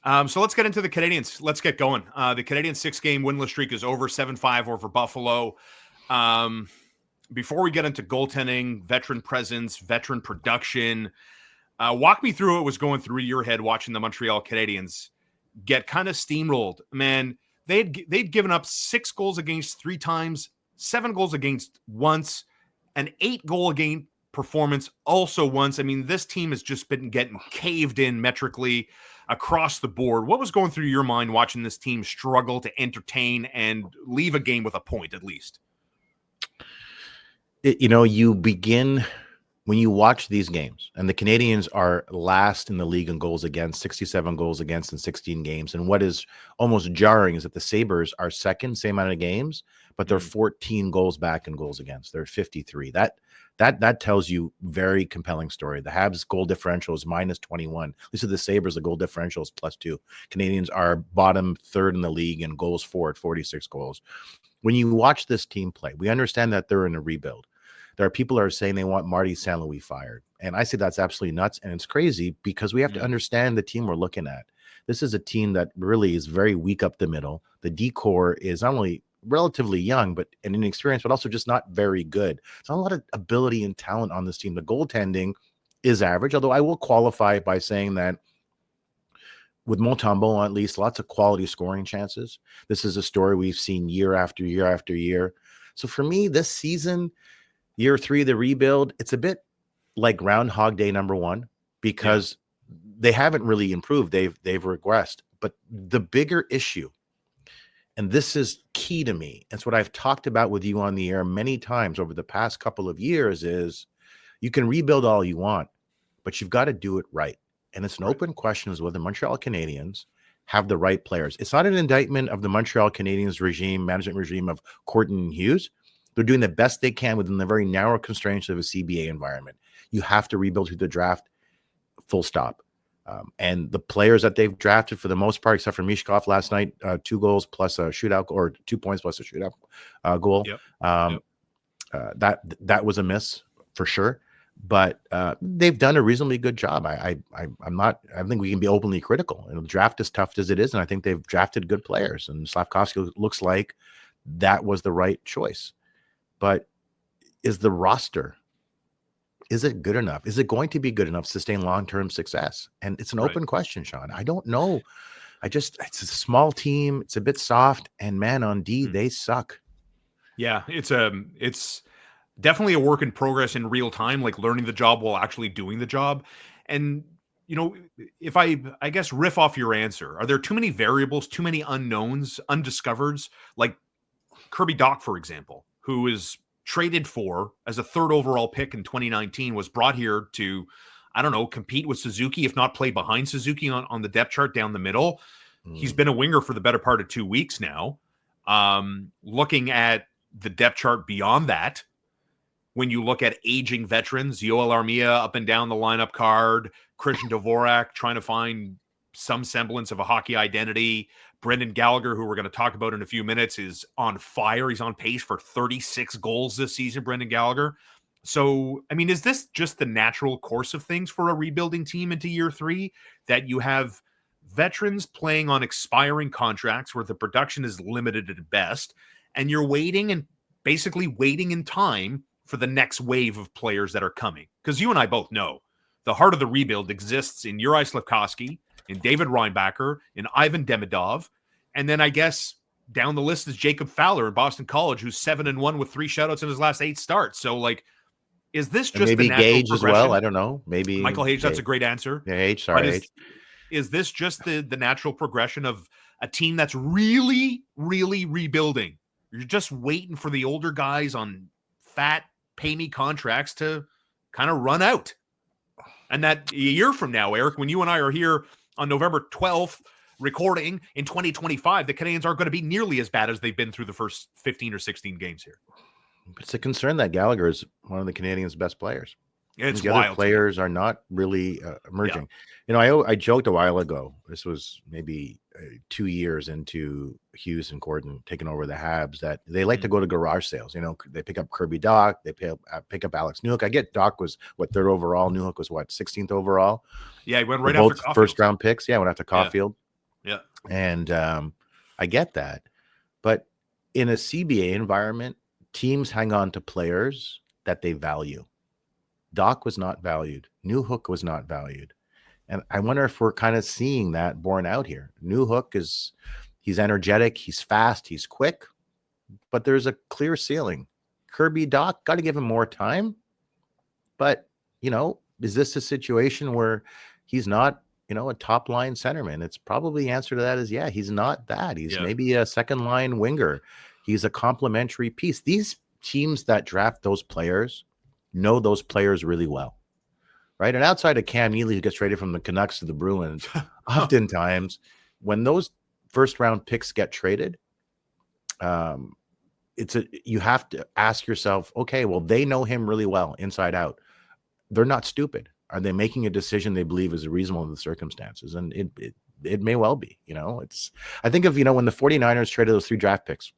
So let's get into the Canadiens. Let's get going. The Canadiens 6-game winless streak is over, 7-5 over Buffalo. Before we get into goaltending, veteran presence, veteran production, walk me through what was going through your head watching the Montreal Canadiens get kind of steamrolled. Man, they'd given up 6 goals against 3 times, 7 goals against once, an 8-goal against performance also once. I mean, this team has just been getting caved in metrically across the board. What was going through your mind watching this team struggle to entertain and leave a game with a point at least? You begin when you watch these games, and the Canadiens are last in the league in goals against, 67 goals against in 16 games. And what is almost jarring is that the Sabres are second, same amount of games, but they're 14 goals back in goals against. They're 53. That tells you very compelling story. The Habs goal differential is -21. At least with the Sabres, the goal differential is +2. Canadiens are bottom third in the league in goals for at 46 goals. When you watch this team play, we understand that they're in a rebuild. There are people who are saying they want Marty St. Louis fired. And I say that's absolutely nuts. And it's crazy because we have to understand the team we're looking at. This is a team that really is very weak up the middle. The D-core is not only relatively young, but and inexperienced, but also just not very good. There's not a lot of ability and talent on this team. The goaltending is average, although I will qualify it by saying that with Montembeault, at least, lots of quality scoring chances. This is a story we've seen year after year after year. So for me, this season, year 3 of the rebuild, it's a bit like Groundhog Day #1 because they haven't really improved. They've regressed. But the bigger issue, and this is key to me, it's what I've talked about with you on the air many times over the past couple of years, is you can rebuild all you want, but you've got to do it right. And it's an open question as whether the Montreal Canadiens have the right players. It's not an indictment of the Montreal Canadiens management regime of Corton and Hughes. They're doing the best they can within the very narrow constraints of a CBA environment. You have to rebuild through the draft, full stop. And the players that they've drafted, for the most part, except for Mishkov last night, 2 goals plus a shootout, or 2 points plus a shootout goal. That was a miss for sure. But they've done a reasonably good job. I think we can be openly critical. And the draft is tough as it is, and I think they've drafted good players. And Slafkovsky looks like that was the right choice. But is the roster, is it good enough? Is it going to be good enough to sustain long-term success? And it's an open question, Sean. I don't know. It's a small team. It's a bit soft. And man, on D, they suck. Yeah, it's definitely a work in progress in real time, like learning the job while actually doing the job. And, if I guess riff off your answer, are there too many variables, too many unknowns, undiscovereds, like Kirby Dach, for example, who is traded for as a 3rd overall pick in 2019, was brought here to, I don't know, compete with Suzuki, if not play behind Suzuki on the depth chart down the middle. He's been a winger for the better part of 2 weeks now. Looking at the depth chart beyond that, when you look at aging veterans, Yoel Armia up and down the lineup card, Christian Dvorak trying to find some semblance of a hockey identity. Brendan Gallagher, who we're going to talk about in a few minutes, is on fire. He's on pace for 36 goals this season, Brendan Gallagher. So, I mean, is this just the natural course of things for a rebuilding team into year 3, that you have veterans playing on expiring contracts where the production is limited at best, and you're waiting in time for the next wave of players that are coming? Because you and I both know the heart of the rebuild exists in Juraj Slafkovsky, in David Reinbacher, in Ivan Demidov, and then I guess down the list is Jacob Fowler in Boston College, who's 7-1 with 3 shutouts in his last 8 starts. So, like, is this just maybe the natural Gage as progression? well? I don't know. Maybe Michael Hage. That's a great answer. Yeah, Hage. Sorry, Hage. Is this just the natural progression of a team that's really, really rebuilding? You're just waiting for the older guys on fat, pay-me contracts to kind of run out. And that a year from now, Eric, when you and I are here on November 12th recording in 2025, the Canadiens aren't going to be nearly as bad as they've been through the first 15 or 16 games here. It's a concern that Gallagher is one of the Canadiens' best players. It's the wild. Other players are not really emerging. Yeah. I joked a while ago. This was maybe 2 years into Hughes and Gordon taking over the Habs, that they like to go to garage sales. They pick up Kirby Dach, they pick up Alex Newhook. I get Dach was 3rd overall. Newhook was 16th overall. Yeah, he went right both after Caulfield. first round picks. Yeah, went after Caulfield. And I get that. But in a CBA environment, teams hang on to players that they value. Doc was not valued. Newhook was not valued. And I wonder if we're kind of seeing that borne out here. Newhook he's energetic, he's fast, he's quick, but there's a clear ceiling. Kirby Doc, got to give him more time. But, is this a situation where he's not, a top line centerman? It's probably the answer to that is, yeah, he's not that. He's maybe a second line winger. He's a complementary piece. These teams that draft those players know those players really well, right? And outside of Cam Neely, who gets traded from the Canucks to the Bruins, oftentimes when those first round picks get traded, you have to ask yourself, okay, well, they know him really well inside out. They're not stupid. Are they making a decision they believe is reasonable in the circumstances? And it may well be. I think of when the 49ers traded those 3 draft picks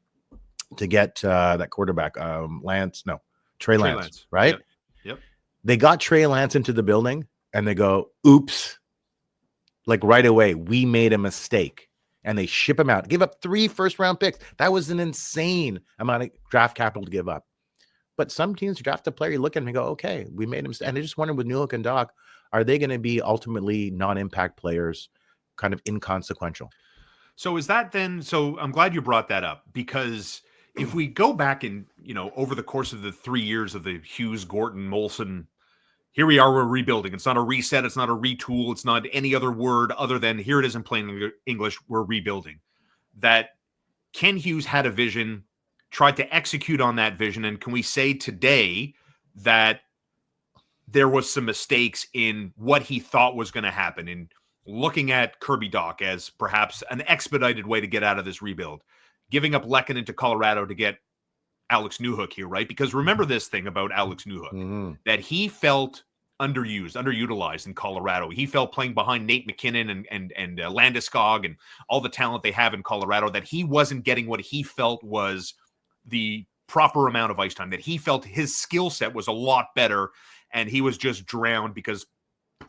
to get that quarterback, Trey Lance, right? Yep. They got Trey Lance into the building and they go, oops, like right away, we made a mistake. And they ship him out, give up 3 first-round picks. That was an insane amount of draft capital to give up. But some teams draft a player, you look at him and go, okay, we made him. And I just wonder with Newhook and Doc, are they going to be ultimately non-impact players, kind of inconsequential? So is that then? So I'm glad you brought that up, because if we go back and, over the course of the 3 years of the Hughes, Gorton, Molson, here we are, we're rebuilding. It's not a reset. It's not a retool. It's not any other word other than here it is in plain English, we're rebuilding. That Ken Hughes had a vision, tried to execute on that vision. And can we say today that there was some mistakes in what he thought was going to happen in looking at Kirby Doc as perhaps an expedited way to get out of this rebuild, giving up Lehkonen to Colorado to get Alex Newhook here, right? Because remember this thing about Alex Newhook, that he felt underutilized in Colorado. He felt playing behind Nate McKinnon and Landeskog and all the talent they have in Colorado, that he wasn't getting what he felt was the proper amount of ice time, that he felt his skill set was a lot better and he was just drowned because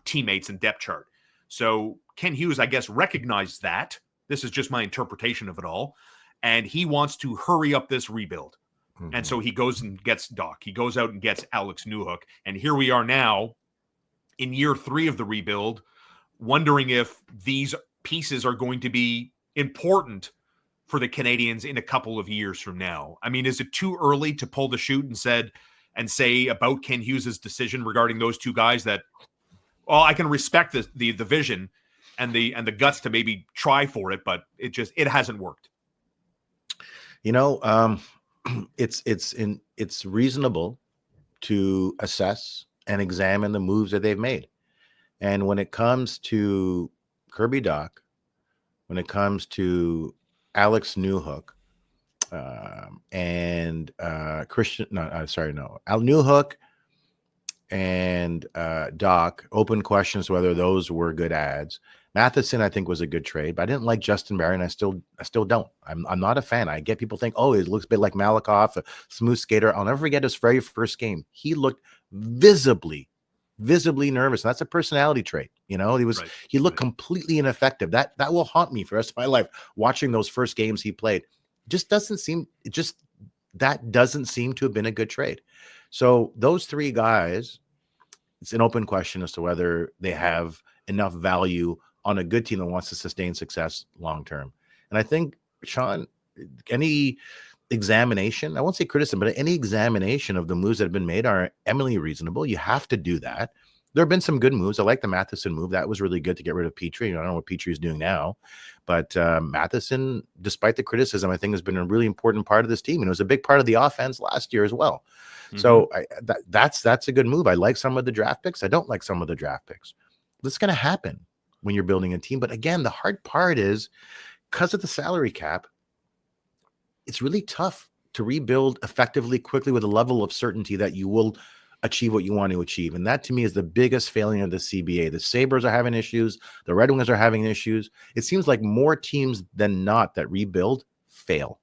teammates and depth chart. So Ken Hughes, I guess, recognized that. This is just my interpretation of it all. And he wants to hurry up this rebuild. And so he goes and gets Doc. He goes out and gets Alex Newhook. And here we are now in year 3 of the rebuild, wondering if these pieces are going to be important for the Canadiens in a couple of years from now. I mean, is it too early to pull the chute and say about Ken Hughes' decision regarding those 2 guys that, well, I can respect the vision and the guts to maybe try for it, but it hasn't worked. It's reasonable to assess and examine the moves that they've made. And when it comes to Kirby Doc, when it comes to Alex Newhook, Al Newhook and Doc, open questions whether those were good ads. Matheson, I think, was a good trade, but I didn't like Justin Barron. I still don't. I'm not a fan. I get people think, oh, it looks a bit like Malakoff, a smooth skater. I'll never forget his very first game. He looked visibly nervous. And that's a personality trait. He looked completely ineffective. That will haunt me for the rest of my life. Watching those first games he played, that doesn't seem to have been a good trade. So those 3 guys, it's an open question as to whether they have enough value on a good team that wants to sustain success long term. And I think, Sean, any examination, I won't say criticism, but any examination of the moves that have been made are eminently reasonable. You have to do that. There have been some good moves. I like the Matheson move. That was really good to get rid of Petrie. I don't know what Petrie is doing now, but Matheson, despite the criticism, I think has been a really important part of this team. And it was a big part of the offense last year as well. So that's a good move. I like some of the draft picks. I don't like some of the draft picks. That's going to happen when you're building a team. But again, the hard part is because of the salary cap, it's really tough to rebuild effectively, quickly, with a level of certainty that you will achieve what you want to achieve. And that, to me, is the biggest failure of the CBA. The Sabres are having issues. The Red Wings are having issues. It seems like more teams than not that rebuild fail.